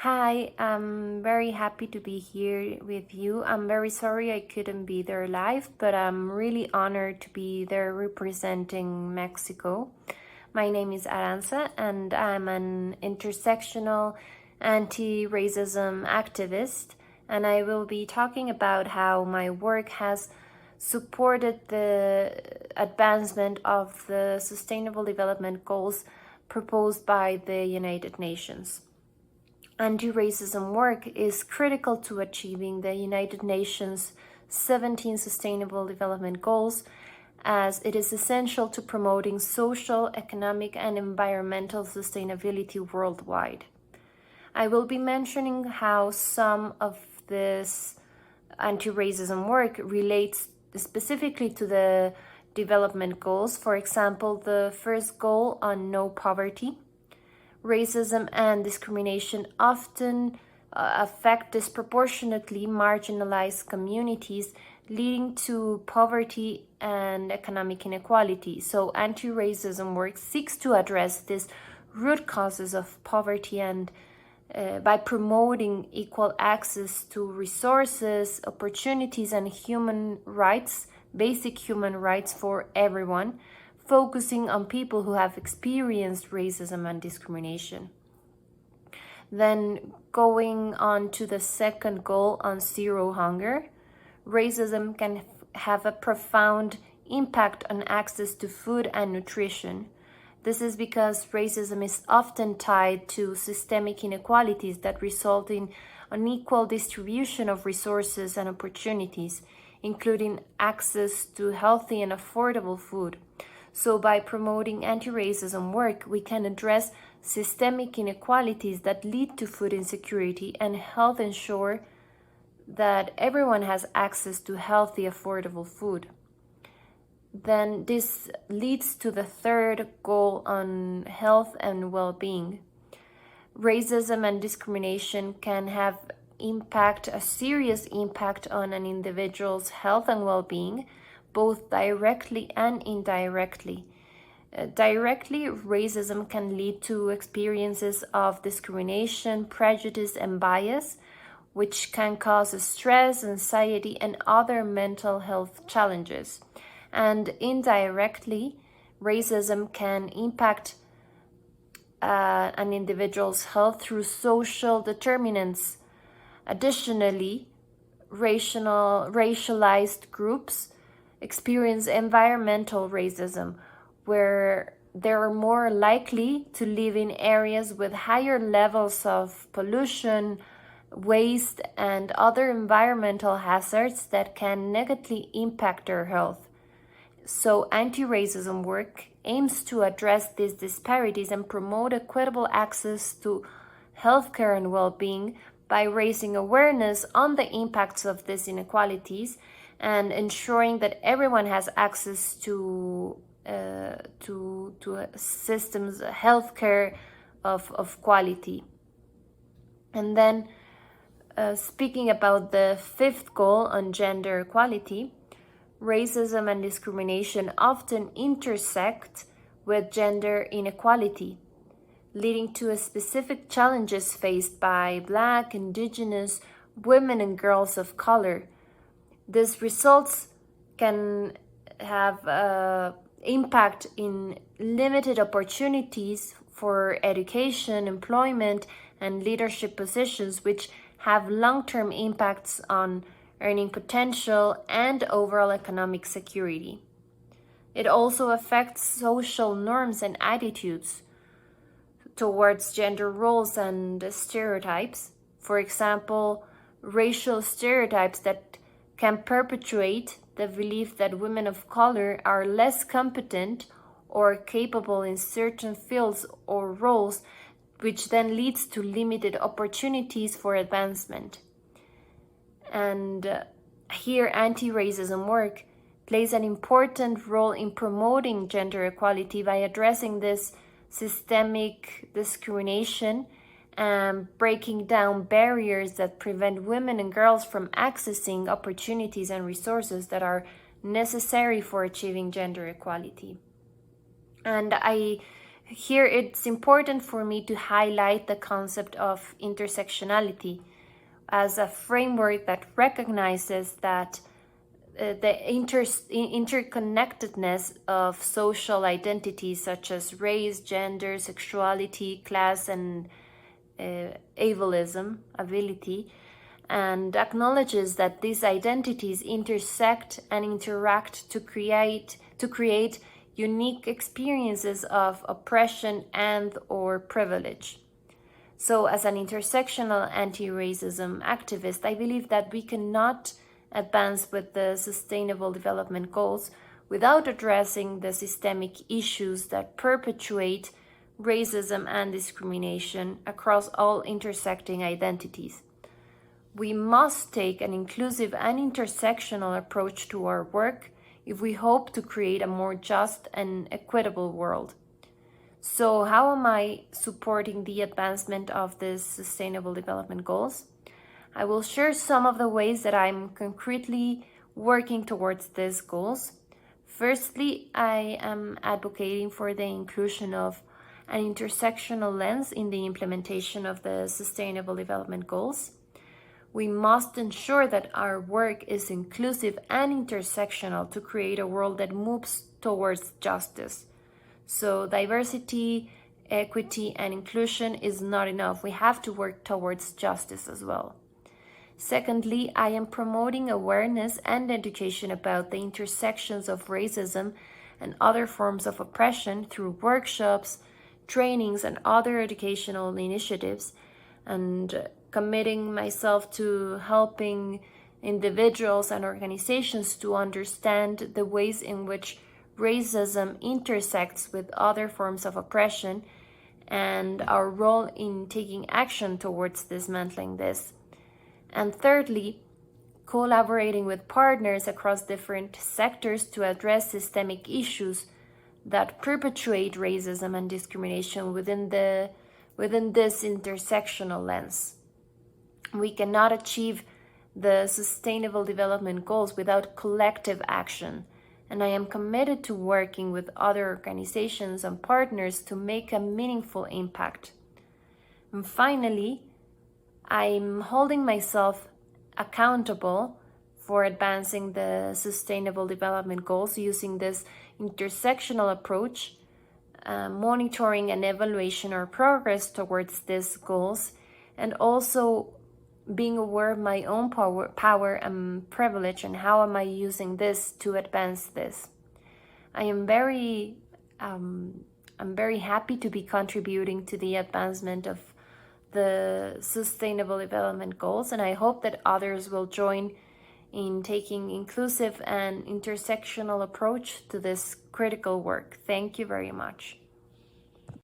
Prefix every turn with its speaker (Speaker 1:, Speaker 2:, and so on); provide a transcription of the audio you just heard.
Speaker 1: Hi, I'm very happy to be here with you. I'm very sorry I couldn't be there live, but I'm really honored to be there representing Mexico. My name is Arantza, and I'm an intersectional anti-racism activist, and I will be talking about how my work has supported the advancement of the Sustainable Development Goals proposed by the United Nations. Anti-racism work is critical to achieving the United Nations 17 Sustainable Development Goals, as it is essential to promoting social, economic, and environmental sustainability worldwide. I will be mentioning how some of this anti-racism work relates specifically to the development goals. For example, the first goal on no poverty. Racism and discrimination often affect disproportionately marginalized communities, leading to poverty and economic inequality. So anti-racism work seeks to address these root causes of poverty and by promoting equal access to resources, opportunities, and human rights, basic human rights for everyone, focusing on people who have experienced racism and discrimination. Then going on to the second goal on zero hunger, racism can have a profound impact on access to food and nutrition. This is because racism is often tied to systemic inequalities that result in unequal distribution of resources and opportunities, including access to healthy and affordable food. So by promoting anti-racism work, we can address systemic inequalities that lead to food insecurity and help ensure that everyone has access to healthy, affordable food. Then this leads to the third goal on health and well-being. Racism and discrimination can have a serious impact on an individual's health and well-being, both directly and indirectly. Directly, racism can lead to experiences of discrimination, prejudice, and bias, which can cause stress, anxiety, and other mental health challenges. And indirectly, racism can impact an individual's health through social determinants. Additionally, racialized groups experience environmental racism, where they are more likely to live in areas with higher levels of pollution, waste, and other environmental hazards that can negatively impact their health. So anti-racism work aims to address these disparities and promote equitable access to healthcare and well-being by raising awareness on the impacts of these inequalities and ensuring that everyone has access to systems, healthcare of quality. And then speaking about the fifth goal on gender equality, racism and discrimination often intersect with gender inequality, leading to specific challenges faced by Black, Indigenous, women, and girls of color. These results can have impact in limited opportunities for education, employment, and leadership positions, which have long-term impacts on earning potential and overall economic security. It also affects social norms and attitudes towards gender roles and stereotypes. For example, racial stereotypes that can perpetuate the belief that women of color are less competent or capable in certain fields or roles, which then leads to limited opportunities for advancement. And here anti-racism work plays an important role in promoting gender equality by addressing this systemic discrimination and breaking down barriers that prevent women and girls from accessing opportunities and resources that are necessary for achieving gender equality. And I Here it's important for me to highlight the concept of intersectionality as a framework that recognizes that the interconnectedness of social identities such as race, gender, sexuality, class, and ability, and acknowledges that these identities intersect and interact to create unique experiences of oppression and or privilege. So as an intersectional anti-racism activist, I believe that we cannot advance with the Sustainable Development Goals without addressing the systemic issues that perpetuate racism and discrimination across all intersecting identities. We must take an inclusive and intersectional approach to our work if we hope to create a more just and equitable world. So how am I supporting the advancement of these Sustainable Development Goals? I will share some of the ways that I'm concretely working towards these goals. Firstly, I am advocating for the inclusion of an intersectional lens in the implementation of the Sustainable Development Goals. We must ensure that our work is inclusive and intersectional to create a world that moves towards justice. So diversity, equity, and inclusion is not enough. We have to work towards justice as well. Secondly, I am promoting awareness and education about the intersections of racism and other forms of oppression through workshops, trainings, and other educational initiatives, and committing myself to helping individuals and organizations to understand the ways in which racism intersects with other forms of oppression and our role in taking action towards dismantling this. And thirdly, collaborating with partners across different sectors to address systemic issues that perpetuate racism and discrimination within this intersectional lens. We cannot achieve the Sustainable Development Goals without collective action, and I am committed to working with other organizations and partners to make a meaningful impact. And finally, I'm holding myself accountable for advancing the Sustainable Development Goals using this intersectional approach, monitoring and evaluation our progress towards these goals, and also being aware of my own power and privilege and how am I using this to advance this. I'm very happy to be contributing to the advancement of the Sustainable Development Goals, and I hope that others will join in taking inclusive and intersectional approach to this critical work. Thank you very much.